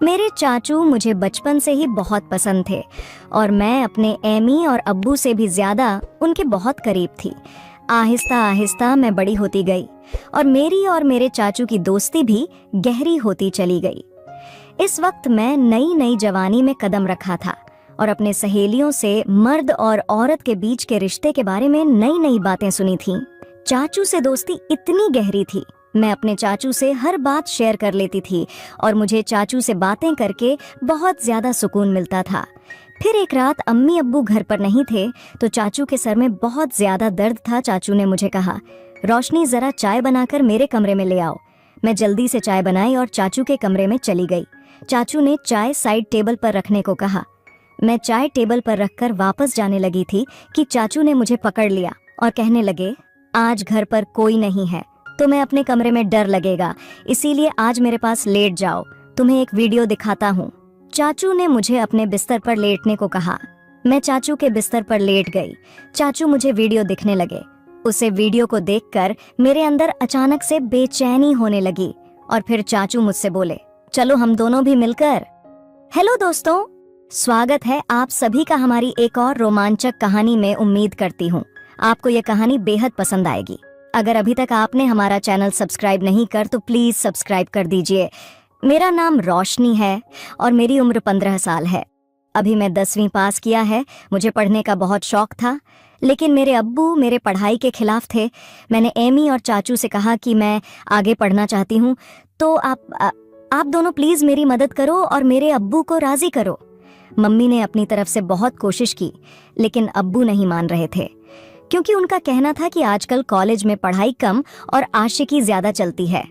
मेरे चाचू मुझे बचपन से ही बहुत पसंद थे और मैं अपने एमी और अब्बू से भी ज्यादा उनके बहुत करीब थी। आहिस्ता आहिस्ता मैं बड़ी होती गई और मेरे चाचू की दोस्ती भी गहरी होती चली गई। इस वक्त मैं नई नई जवानी में कदम रखा था और अपने सहेलियों से मर्द और औरत के बीच के रिश्ते के बारे में नई नई बातें सुनी थीं। चाचू से दोस्ती इतनी गहरी थी, मैं अपने चाचू से हर बात शेयर कर लेती थी और मुझे चाचू से बातें करके बहुत ज्यादा सुकून मिलता था। फिर एक रात अम्मी अब्बू घर पर नहीं थे तो चाचू के सर में बहुत ज्यादा दर्द था। चाचू ने मुझे कहा, रोशनी जरा चाय बनाकर मेरे कमरे में ले आओ। मैं जल्दी से चाय बनाई और चाचू के कमरे में चली गई। चाचू ने चाय साइड टेबल पर रखने को कहा। मैं चाय टेबल पर रखकर वापस जाने लगी थी कि चाचू ने मुझे पकड़ लिया और कहने लगे, आज घर पर कोई नहीं है, तुम्हें अपने कमरे में डर लगेगा, इसीलिए आज मेरे पास लेट जाओ, तुम्हें एक वीडियो दिखाता हूँ। चाचू ने मुझे अपने बिस्तर पर लेटने को कहा। मैं चाचू के बिस्तर पर लेट गई। चाचू मुझे वीडियो दिखने लगे। उसे वीडियो को देखकर मेरे अंदर अचानक से बेचैनी होने लगी और फिर चाचू मुझसे बोले, चलो हम दोनों भी मिलकर। हेलो दोस्तों, स्वागत है आप सभी का हमारी एक और रोमांचक कहानी में। उम्मीद करती हूँ आपको ये कहानी बेहद पसंद आएगी। अगर अभी तक आपने हमारा चैनल सब्सक्राइब नहीं कर तो प्लीज सब्सक्राइब कर दीजिए। मेरा नाम रोशनी है और मेरी उम्र 15 साल है। अभी मैं 10वीं पास किया है। मुझे पढ़ने का बहुत शौक था, लेकिन मेरे अब्बू मेरे पढ़ाई के खिलाफ थे। मैंने एमी और चाचू से कहा कि मैं आगे पढ़ना चाहती हूँ, तो आप दोनों प्लीज मेरी मदद करो और मेरे अब्बू को राजी करो। मम्मी ने अपनी तरफ से बहुत कोशिश की, लेकिन अब्बू नहीं मान रहे थे, क्योंकि उनका कहना था कि आजकल कॉलेज में पढ़ाई कम और आशिकी ज्यादा चलती है।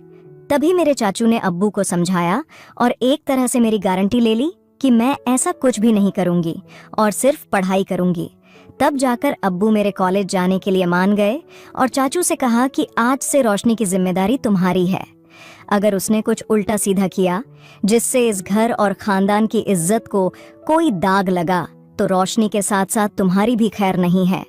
तभी मेरे चाचू ने अब्बू को समझाया और एक तरह से मेरी गारंटी ले ली कि मैं ऐसा कुछ भी नहीं करूंगी और सिर्फ पढ़ाई करूंगी। तब जाकर अब्बू मेरे कॉलेज जाने के लिए मान गए और चाचू से कहा कि आज से रोशनी की जिम्मेदारी तुम्हारी है। अगर उसने कुछ उल्टा सीधा किया जिससे इस घर और खानदान की इज्जत को कोई दाग लगा तो रोशनी के साथ साथ तुम्हारी भी खैर नहीं है।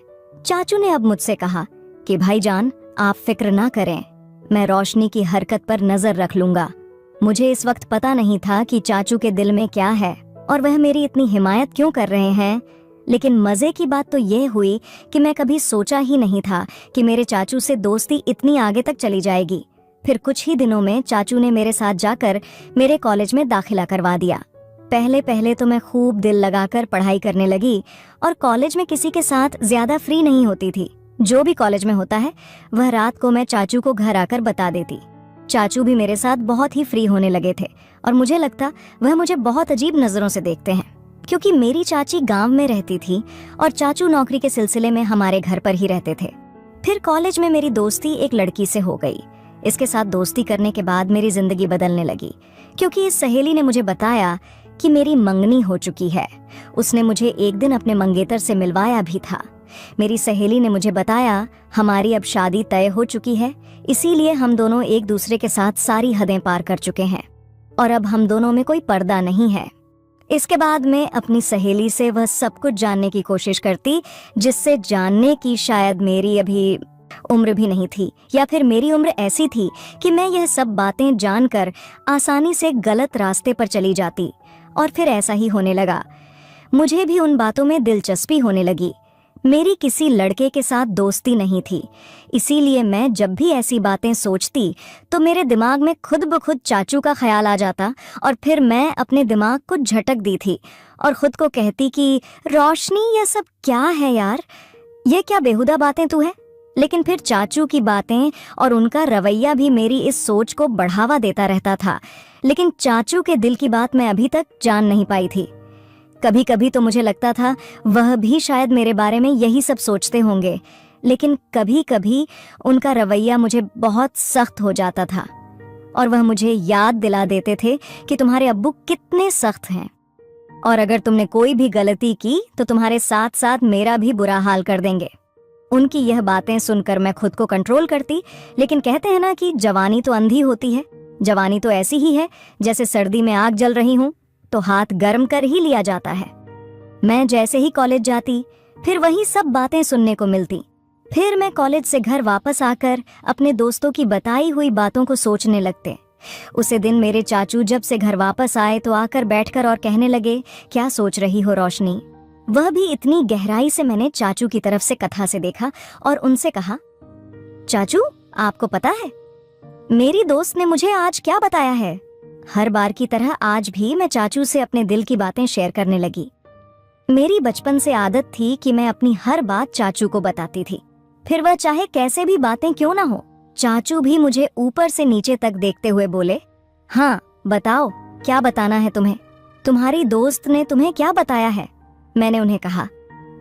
चाचू ने अब मुझसे कहा कि भाईजान, आप फिक्र ना करें, मैं रोशनी की हरकत पर नजर रख लूंगा। मुझे इस वक्त पता नहीं था कि चाचू के दिल में क्या है और वह मेरी इतनी हिमायत क्यों कर रहे हैं, लेकिन मजे की बात तो यह हुई कि मैं कभी सोचा ही नहीं था कि मेरे चाचू से दोस्ती इतनी आगे तक चली जाएगी। फिर कुछ ही दिनों में चाचू ने मेरे साथ जाकर मेरे कॉलेज में दाखिला करवा दिया। पहले पहले तो मैं खूब दिल लगाकर पढ़ाई करने लगी और कॉलेज में किसी के साथ ज्यादा फ्री नहीं होती थी। जो भी कॉलेज में होता है वह रात को मैं चाचू को घर आकर बता देती। चाचू भी मेरे साथ बहुत ही फ्री होने लगे थे और मुझे लगता वह मुझे बहुत अजीब नजरों से देखते हैं, क्योंकि मेरी चाची गांव में रहती थी और चाचू नौकरी के सिलसिले में हमारे घर पर ही रहते थे। फिर कॉलेज में मेरी दोस्ती एक लड़की से हो गई। इसके साथ दोस्ती करने के बाद मेरी जिंदगी बदलने लगी, क्योंकि इस सहेली ने मुझे बताया कि मेरी मंगनी हो चुकी है। उसने मुझे एक दिन अपने मंगेतर से मिलवाया भी था। मेरी सहेली ने मुझे बताया हमारी अब शादी तय हो चुकी है, इसीलिए हम दोनों एक दूसरे के साथ सारी हदें पार कर चुके हैं और अब हम दोनों में कोई पर्दा नहीं है। इसके बाद मैं अपनी सहेली से वह सब कुछ जानने की कोशिश करती जिससे जानने की शायद मेरी अभी उम्र भी नहीं थी, या फिर मेरी उम्र ऐसी थी कि मैं यह सब बातें जानकर आसानी से गलत रास्ते पर चली जाती। और फिर ऐसा ही होने लगा। मुझे भी उन बातों में दिलचस्पी होने लगी। मेरी किसी लड़के के साथ दोस्ती नहीं थी, इसीलिए मैं जब भी ऐसी बातें सोचती तो मेरे दिमाग में खुद ब खुद चाचू का ख्याल आ जाता और फिर मैं अपने दिमाग को झटक दी थी और खुद को कहती कि रोशनी, यह सब क्या है यार, ये क्या बेहुदा बातें तू है। लेकिन फिर चाचू की बातें और उनका रवैया भी मेरी इस सोच को बढ़ावा देता रहता था, लेकिन चाचू के दिल की बात मैं अभी तक जान नहीं पाई थी। कभी कभी तो मुझे लगता था वह भी शायद मेरे बारे में यही सब सोचते होंगे, लेकिन कभी कभी उनका रवैया मुझे बहुत सख्त हो जाता था और वह मुझे याद दिला देते थे कि तुम्हारे अब्बू कितने सख्त हैं और अगर तुमने कोई भी गलती की तो तुम्हारे साथ साथ मेरा भी बुरा हाल कर देंगे। उनकी यह बातें सुनकर मैं खुद को कंट्रोल करती, लेकिन कहते हैं ना कि जवानी तो अंधी होती है। जवानी तो ऐसी ही है जैसे सर्दी में आग जल रही हूँ तो हाथ गर्म कर ही लिया जाता है। मैं जैसे ही कॉलेज जाती फिर वही सब बातें सुनने को मिलती। फिर मैं कॉलेज से घर वापस आकर अपने दोस्तों की बताई हुई बातों को सोचने लगते उसे दिन मेरे चाचू जब से घर वापस आए तो आकर बैठकर और कहने लगे, क्या सोच रही हो रोशनी? वह भी इतनी गहराई से मैंने चाचू की तरफ से कथा से देखा और उनसे कहा, चाचू आपको पता है मेरी दोस्त ने मुझे आज क्या बताया है? हर बार की तरह आज भी मैं चाचू से अपने दिल की बातें शेयर करने लगी। मेरी बचपन से आदत थी कि मैं अपनी हर बात चाचू को बताती थी, फिर वह चाहे कैसे भी बातें क्यों ना हो। चाचू भी मुझे ऊपर से नीचे तक देखते हुए बोले, हाँ बताओ क्या बताना है तुम्हें? तुम्हारी दोस्त ने तुम्हें क्या बताया है? मैंने उन्हें कहा,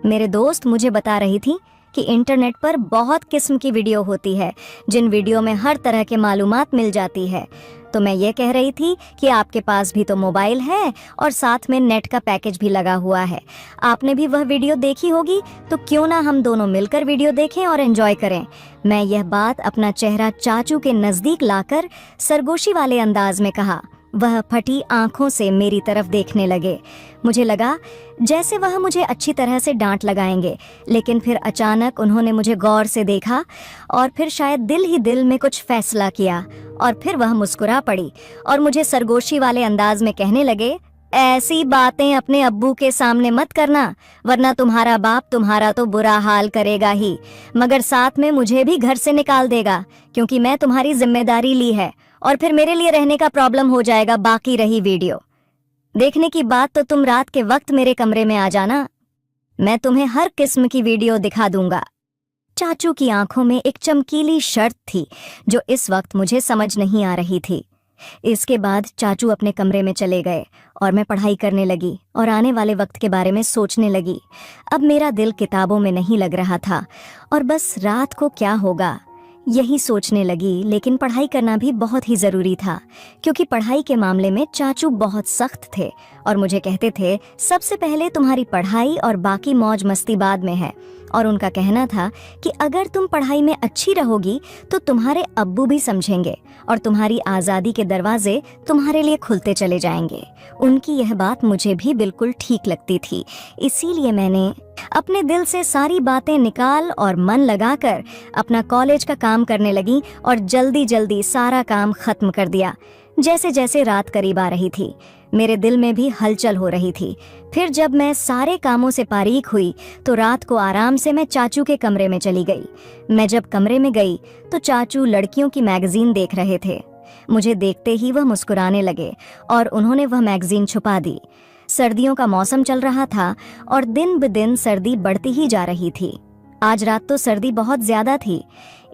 मेरे दोस्त मुझे बता रही थी कि इंटरनेट पर बहुत किस्म की वीडियो होती है, जिन वीडियो में हर तरह के मालूमात मिल जाती है। तो मैं ये कह रही थी कि आपके पास भी तो मोबाइल है और साथ में नेट का पैकेज भी लगा हुआ है, आपने भी वह वीडियो देखी होगी, तो क्यों ना हम दोनों मिलकर वीडियो देखें और एंजॉय करें। मैं यह बात अपना चेहरा चाचू के नजदीक लाकर सरगोशी वाले अंदाज में कहा। वह फटी आंखों से मेरी तरफ देखने लगे। मुझे लगा जैसे वह मुझे अच्छी तरह से डांट लगाएंगे, लेकिन फिर अचानक उन्होंने मुझे गौर से देखा और फिर शायद दिल ही दिल में कुछ फैसला किया और फिर वह मुस्कुरा पड़ी और मुझे सरगोशी वाले अंदाज में कहने लगे, ऐसी बातें अपने अब्बू के सामने मत करना, वरना तुम्हारा बाप तुम्हारा तो बुरा हाल करेगा ही, मगर साथ में मुझे भी घर से निकाल देगा, क्योंकि मैं तुम्हारी जिम्मेदारी ली है और फिर मेरे लिए रहने का प्रॉब्लम हो जाएगा। बाकी रही वीडियो देखने की बात, तो तुम रात के वक्त मेरे कमरे में आ जाना, मैं तुम्हें हर किस्म की वीडियो दिखा दूंगा। चाचू की आंखों में एक चमकीली शर्त थी जो इस वक्त मुझे समझ नहीं आ रही थी। इसके बाद चाचू अपने कमरे में चले गए और मैं पढ़ाई करने लगी और आने वाले वक्त के बारे में सोचने लगी। अब मेरा दिल किताबों में नहीं लग रहा था और बस रात को क्या होगा यही सोचने लगी, लेकिन पढ़ाई करना भी बहुत ही ज़रूरी था, क्योंकि पढ़ाई के मामले में चाचू बहुत सख्त थे और मुझे कहते थे, सबसे पहले तुम्हारी पढ़ाई और बाकी मौज मस्ती बाद में है। और उनका कहना था कि अगर तुम पढ़ाई में अच्छी रहोगी तो तुम्हारे अब्बू भी समझेंगे और तुम्हारी आज़ादी के दरवाजे तुम्हारे लिए खुलते चले जाएंगे। उनकी यह बात मुझे भी बिल्कुल ठीक लगती थी, इसीलिए मैंने अपने दिल से सारी बातें निकाल और मन लगाकर अपना कॉलेज का काम करने लगी और जल्दी जल्दी सारा काम खत्म कर दिया। जैसे जैसे रात करीब आ रही थी मेरे दिल में भी हलचल हो रही थी। फिर जब मैं सारे कामों से फारिग हुई तो रात को आराम से मैं चाचू के कमरे में चली गई। मैं जब कमरे में गई तो चाचू लड़कियों की मैगजीन देख रहे थे। मुझे देखते ही वह मुस्कुराने लगे और उन्होंने वह मैगजीन छुपा दी। सर्दियों का मौसम चल रहा था और दिन ब दिन सर्दी बढ़ती ही जा रही थी। आज रात तो सर्दी बहुत ज्यादा थी,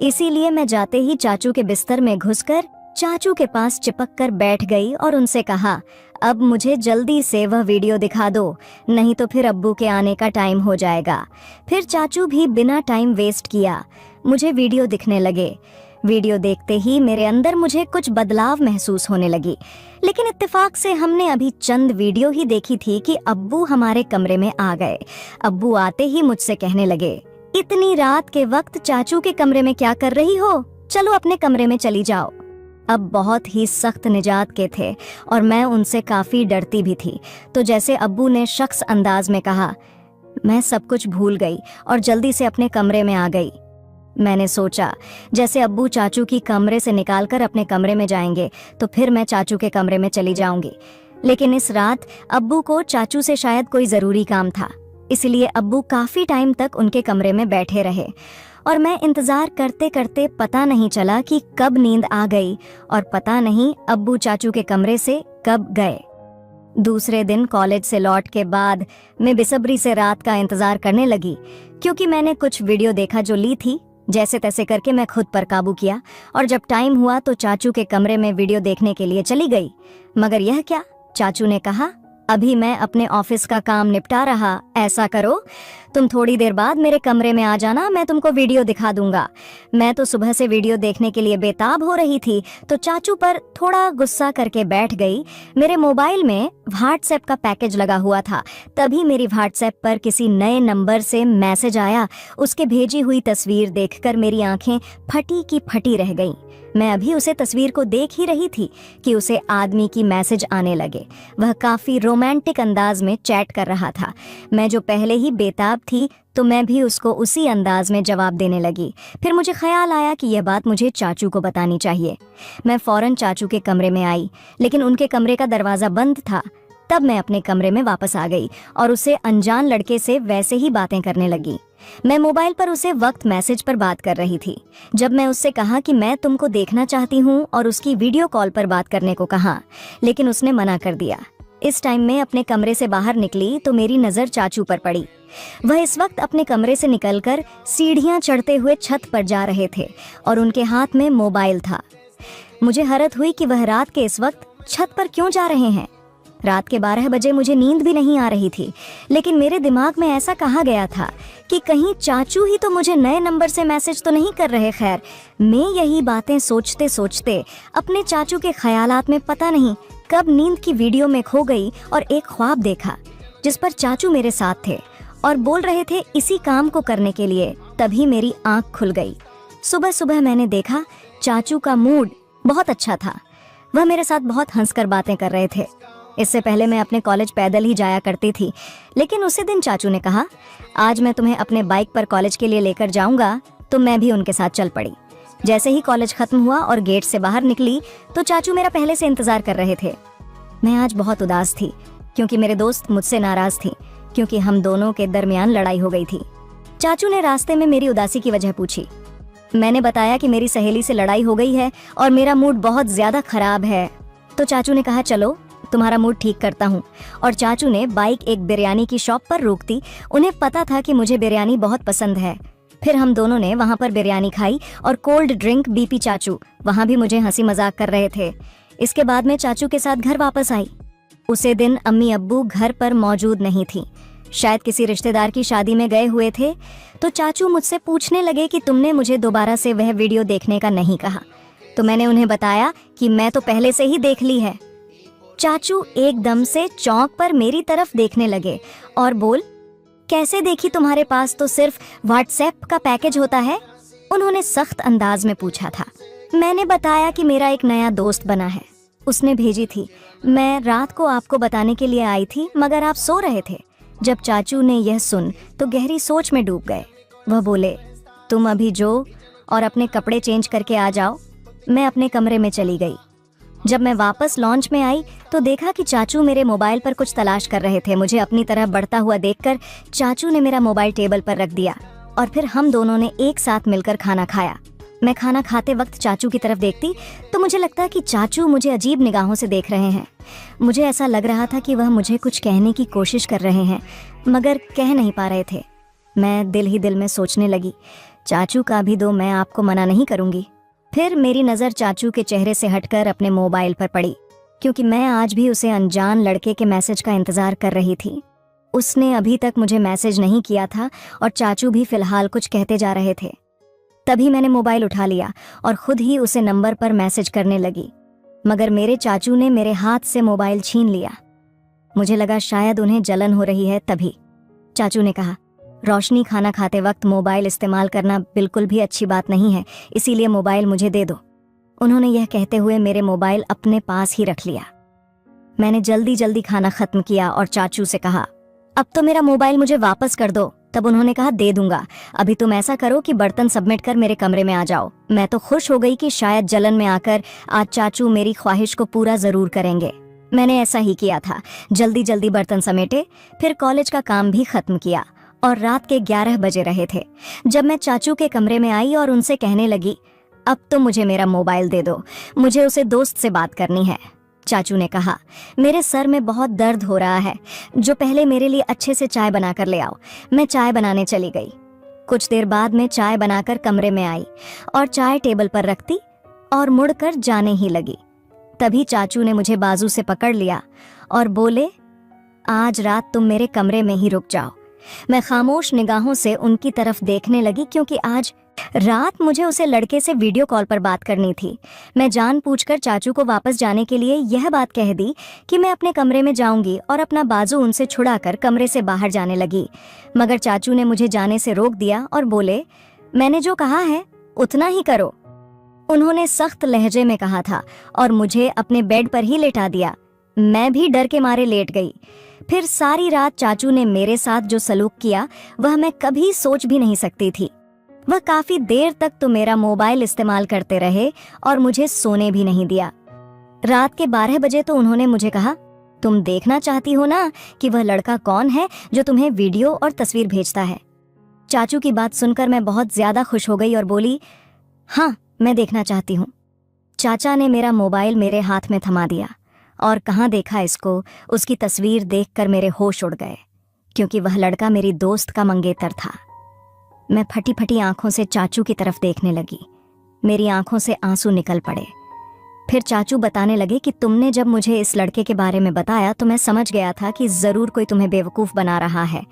इसीलिए मैं जाते ही चाचू के बिस्तर में घुसकर चाचू के पास चिपक कर बैठ गई और उनसे कहा, अब मुझे जल्दी से वह वीडियो दिखा दो, नहीं तो फिर अब्बू के आने का टाइम हो जाएगा। फिर चाचू भी बिना टाइम वेस्ट किया मुझे वीडियो दिखने लगे। वीडियो देखते ही मेरे अंदर मुझे कुछ बदलाव महसूस होने लगी, लेकिन इत्तेफाक से हमने अभी चंद वीडियो ही देखी थी कि अब्बू हमारे कमरे में आ गए। अब्बू आते ही मुझसे कहने लगे, इतनी रात के वक्त चाचू के कमरे में क्या कर रही हो? चलो अपने कमरे में चली जाओ। अब बहुत ही सख्त निजात के थे और मैं उनसे काफी डरती भी थी, तो जैसे अब्बू ने शख्स अंदाज में कहा, मैं सब कुछ भूल गई और जल्दी से अपने कमरे में आ गई। मैंने सोचा जैसे अब्बू चाचू की कमरे से निकालकर अपने कमरे में जाएंगे तो फिर मैं चाचू के कमरे में चली जाऊंगी। लेकिन इस रात अब्बू को चाचू से शायद कोई जरूरी काम था, इसलिए अब्बू काफी टाइम तक उनके कमरे में बैठे रहे और मैं इंतजार करते करते पता नहीं चला कि कब नींद आ गई और पता नहीं अब्बू चाचू के कमरे से कब गए। दूसरे दिन कॉलेज से लौट के बाद मैं बेसब्री से रात का इंतजार करने लगी, क्योंकि मैंने कुछ वीडियो देखा जो ली थी। जैसे तैसे करके मैं खुद पर काबू किया और जब टाइम हुआ तो चाचू के कमरे में वीडियो देखने के लिए चली गई। मगर यह क्या, चाचू ने कहा, अभी मैं अपने ऑफिस का काम निपटा रहा, ऐसा करो तुम थोड़ी देर बाद मेरे कमरे में आ जाना, मैं तुमको वीडियो दिखा दूंगा। मैं तो सुबह से वीडियो देखने के लिए बेताब हो रही थी, तो चाचू पर थोड़ा गुस्सा करके बैठ गई। मेरे मोबाइल में व्हाट्सएप का पैकेज लगा हुआ था, तभी मेरी व्हाट्सएप पर किसी नए नंबर से मैसेज आया। उसके भेजी हुई तस्वीर देखकर मेरी आंखें फटी की फटी रह गईं। मैं अभी उसे तस्वीर को देख ही रही थी कि उसे आदमी की मैसेज आने लगे। वह काफी रोमांटिक अंदाज में चैट कर रहा था। मैं जो पहले ही बेताब थी तो मैं भी उसको उसी अंदाज में जवाब देने लगी। फिर मुझे ख्याल आया कि यह बात मुझे चाचू को बतानी चाहिए। मैं फौरन चाचू के कमरे में आई, लेकिन उनके कमरे का दरवाज़ा बंद था। तब मैं अपने कमरे में वापस आ गई और उसे अनजान लड़के से वैसे ही बातें करने लगी। मैं मोबाइल पर उसे वक्त मैसेज पर बात कर रही थी। जब मैं उससे कहा कि मैं तुमको देखना चाहती हूँ और उसकी वीडियो कॉल पर बात करने को कहा, लेकिन उसने मना कर दिया। इस टाइम में अपने कमरे से बाहर निकली तो मेरी नज़र चाचू पर पड़ी। वह इस वक्त अपने कमरे से निकलकर सीढ़ियाँ चढ़ते हुए छत पर जा रहे थे और उनके हाथ में मोबाइल था। मुझे हैरत हुई कि वह रात के इस वक्त छत पर क्यों जा रहे हैं। रात के 12 बजे मुझे नींद भी नहीं आ रही थी, लेकिन मेरे दिमाग में ऐसा कहा गया था कि कहीं चाचू ही तो मुझे नए नंबर से मैसेज तो नहीं कर रहे। खैर, मैं यही बातें सोचते सोचते अपने चाचू के ख्यालात में पता नहीं कब नींद की वीडियो में खो गई और एक ख्वाब देखा जिस पर चाचू मेरे साथ थे और बोल रहे थे इसी काम को करने के लिए। तभी मेरी आंख खुल गई। सुबह सुबह मैंने देखा चाचू का मूड बहुत अच्छा था। वह मेरे साथ बहुत हंसकर बातें कर रहे थे। इससे पहले मैं अपने कॉलेज पैदल ही जाया करती थी, लेकिन उसी दिन चाचू ने कहा आज मैं तुम्हें अपने बाइक पर कॉलेज के लिए लेकर जाऊंगा, तो मैं भी उनके साथ चल पड़ी। जैसे ही कॉलेज खत्म हुआ और गेट से बाहर निकली तो चाचू मेरा पहले से इंतजार कर रहे थे। मैं आज बहुत उदास थी क्योंकि मेरे दोस्त मुझसे नाराज थी क्योंकि हम दोनों के दरमियान लड़ाई हो गई थी। चाचू ने रास्ते में मेरी उदासी की वजह पूछी। मैंने बताया कि मेरी सहेली से लड़ाई हो गई है और मेरा मूड बहुत ज्यादा खराब है। तो चाचू ने कहा चलो तुम्हारा मूड ठीक करता हूँ, और चाचू ने बाइक एक बिरयानी की शॉप पर रोक दी। उन्हें पता था कि मुझे बिरयानी बहुत पसंद है। फिर हम दोनों ने वहाँ पर बिरयानी खाई और कोल्ड ड्रिंक भी पी। चाचू वहाँ भी मुझे हंसी मजाक कर रहे थे। इसके बाद मैं चाचू के साथ घर वापस आई। उसे दिन अम्मी अब्बू घर पर मौजूद नहीं थी, शायद किसी रिश्तेदार की शादी में गए हुए थे। तो चाचू मुझसे पूछने लगे कि तुमने मुझे दोबारा से वह वीडियो देखने का नहीं कहा। तो मैंने उन्हें बताया कि मैं तो पहले से ही देख ली है। चाचू एकदम से चौंक पर मेरी तरफ देखने लगे और बोल कैसे देखी, तुम्हारे पास तो सिर्फ व्हाट्सएप का पैकेज होता है। उन्होंने सख्त अंदाज में पूछा था। मैंने बताया कि मेरा एक नया दोस्त बना है, उसने भेजी थी। मैं रात को आपको बताने के लिए आई थी मगर आप सो रहे थे। जब चाचू ने यह सुन तो गहरी सोच में डूब गए। वह बोले तुम अभी जो और अपने कपड़े चेंज करके आ जाओ। मैं अपने कमरे में चली गई। जब मैं वापस लॉन्च में आई तो देखा कि चाचू मेरे मोबाइल पर कुछ तलाश कर रहे थे। मुझे अपनी तरफ बढ़ता हुआ देखकर चाचू ने मेरा मोबाइल टेबल पर रख दिया और फिर हम दोनों ने एक साथ मिलकर खाना खाया। मैं खाना खाते वक्त चाचू की तरफ देखती तो मुझे लगता कि चाचू मुझे अजीब निगाहों से देख रहे हैं। मुझे ऐसा लग रहा था कि वह मुझे कुछ कहने की कोशिश कर रहे हैं मगर कह नहीं पा रहे थे। मैं दिल ही दिल में सोचने लगी चाचू का भी दो, मैं आपको मना नहीं करूंगी। फिर मेरी नज़र चाचू के चेहरे से हटकर अपने मोबाइल पर पड़ी क्योंकि मैं आज भी उसे अनजान लड़के के मैसेज का इंतज़ार कर रही थी। उसने अभी तक मुझे मैसेज नहीं किया था और चाचू भी फिलहाल कुछ कहते जा रहे थे। तभी मैंने मोबाइल उठा लिया और खुद ही उसे नंबर पर मैसेज करने लगी, मगर मेरे चाचू ने मेरे हाथ से मोबाइल छीन लिया। मुझे लगा शायद उन्हें जलन हो रही है। तभी चाचू ने कहा रोशनी, खाना खाते वक्त मोबाइल इस्तेमाल करना बिल्कुल भी अच्छी बात नहीं है, इसीलिए मोबाइल मुझे दे दो। उन्होंने यह कहते हुए मेरे मोबाइल अपने पास ही रख लिया। मैंने जल्दी जल्दी खाना खत्म किया और चाचू से कहा अब तो मेरा मोबाइल मुझे वापस कर दो। तब उन्होंने कहा दे दूंगा, अभी तुम ऐसा करो कि बर्तन सबमिट कर मेरे कमरे में आ जाओ। मैं तो खुश हो गई कि शायद जलन में आकर आज चाचू मेरी ख्वाहिश को पूरा जरूर करेंगे। मैंने ऐसा ही किया था। जल्दी जल्दी बर्तन समेटे, फिर कॉलेज का काम भी खत्म किया और रात के 11 बजे रहे थे जब मैं चाचू के कमरे में आई और उनसे कहने लगी अब तो मुझे मेरा मोबाइल दे दो, मुझे उसे दोस्त से बात करनी है। चाचू ने कहा मेरे सर में बहुत दर्द हो रहा है, जो पहले मेरे लिए अच्छे से चाय बनाकर ले आओ। मैं चाय बनाने चली गई। कुछ देर बाद मैं चाय बनाकर कमरे में आई और चाय टेबल पर रखती और मुड़कर जाने ही लगी। तभी चाचू ने मुझे बाजू से पकड़ लिया और बोले आज रात तुम मेरे कमरे में ही रुक जाओ। मैं खामोश निगाहों से उनकी तरफ देखने लगी क्योंकि आज रात मुझे उसे लड़के से वीडियो कॉल पर बात करनी थी। मैं जानबूझकर चाचू को वापस जाने के लिए यह बात कह दी कि मैं अपने कमरे में जाऊंगी और अपना बाजू उनसे छुड़ाकर कमरे से बाहर जाने लगी, मगर चाचू ने मुझे जाने से रोक दिया और बोले मैंने जो कहा है उतना ही करो। उन्होंने सख्त लहजे में कहा था और मुझे अपने बेड पर ही लेटा दिया। मैं भी डर के मारे लेट गई। फिर सारी रात चाचू ने मेरे साथ जो सलूक किया वह मैं कभी सोच भी नहीं सकती थी। वह काफी देर तक तो मेरा मोबाइल इस्तेमाल करते रहे और मुझे सोने भी नहीं दिया। रात के 12 बजे तो उन्होंने मुझे कहा, तुम देखना चाहती हो ना कि वह लड़का कौन है जो तुम्हें वीडियो और तस्वीर भेजता है। चाचू की बात सुनकर मैं बहुत ज्यादा खुश हो गई और बोली, हाँ मैं देखना चाहती हूँ। चाचा ने मेरा मोबाइल मेरे हाथ में थमा दिया और कहाँ देखा इसको, उसकी तस्वीर देखकर मेरे होश उड़ गए, क्योंकि वह लड़का मेरी दोस्त का मंगेतर था। मैं फटी फटी आंखों से चाचू की तरफ देखने लगी। मेरी आंखों से आंसू निकल पड़े। फिर चाचू बताने लगे कि तुमने जब मुझे इस लड़के के बारे में बताया तो मैं समझ गया था कि जरूर कोई तुम्हें बेवकूफ बना रहा है।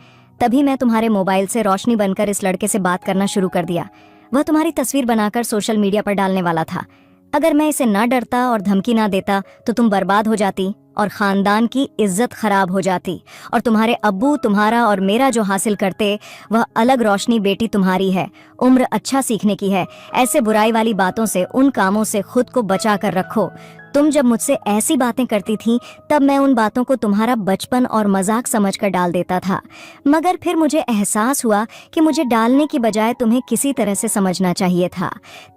तभी मैं तुम्हारे मोबाइल से रोशनी बनकर इस लड़के से बात करना शुरू कर दिया। वह तुम्हारी तस्वीर बनाकर सोशल मीडिया पर डालने वाला था। अगर मैं इसे ना डरता और धमकी ना देता तो तुम बर्बाद हो जाती और खानदान की इज्जत खराब हो जाती, और तुम्हारे अब्बू तुम्हारा और मेरा जो हासिल करते वह अलग। रोशनी बेटी तुम्हारी है, उम्र अच्छा सीखने की है। ऐसे बुराई वाली बातों से, उन कामों से खुद को बचा कर रखो। तुम जब मुझसे ऐसी बातें करती थी तब मैं उन बातों को तुम्हारा बचपन और मजाक समझकर डाल देता था, मगर फिर मुझे एहसास हुआ कि मुझे डालने की बजाय तुम्हें किसी तरह से समझना चाहिए था।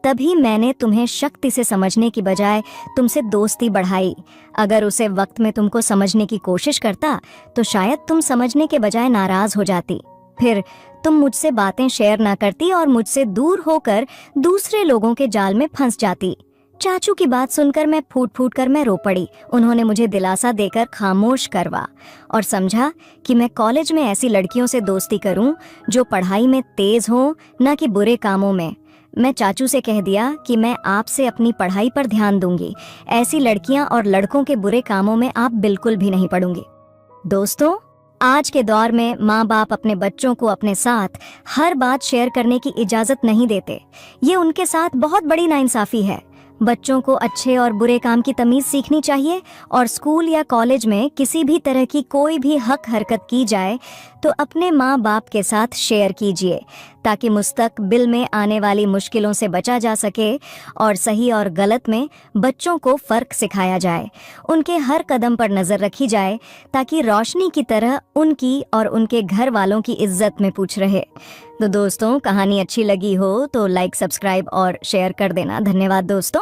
तभी मैंने तुम्हें शक्ति से समझने की बजाय तुमसे दोस्ती बढ़ाई। अगर उसे वक्त में तुमको समझने की कोशिश करता तो शायद तुम समझने के बजाय नाराज हो जाती। फिर तुम मुझसे बातें शेयर ना करती और मुझसे दूर होकर दूसरे लोगों के जाल में फंस जाती। चाचू की बात सुनकर मैं फूट फूट कर मैं रो पड़ी। उन्होंने मुझे दिलासा देकर खामोश करवा और समझा कि मैं कॉलेज में ऐसी लड़कियों से दोस्ती करूं जो पढ़ाई में तेज हों, ना कि बुरे कामों में। मैं चाचू से कह दिया कि मैं आपसे अपनी पढ़ाई पर ध्यान दूंगी, ऐसी लड़कियां और लड़कों के बुरे कामों में आप बिल्कुल भी नहीं पड़ूंगी। दोस्तों, आज के दौर में माँ बाप अपने बच्चों को अपने साथ हर बात शेयर करने की इजाजत नहीं देते। ये उनके साथ बहुत बड़ी नाइंसाफी है। बच्चों को अच्छे और बुरे काम की तमीज सीखनी चाहिए, और स्कूल या कॉलेज में किसी भी तरह की कोई भी हक हरकत की जाए तो अपने माँ बाप के साथ शेयर कीजिए, ताकि मुस्तकबिल में आने वाली मुश्किलों से बचा जा सके और सही और गलत में बच्चों को फ़र्क सिखाया जाए। उनके हर कदम पर नज़र रखी जाए ताकि रोशनी की तरह उनकी और उनके घर वालों की इज्जत में पूछ रहे। तो दोस्तों, कहानी अच्छी लगी हो तो लाइक, सब्सक्राइब और शेयर कर देना। धन्यवाद दोस्तों।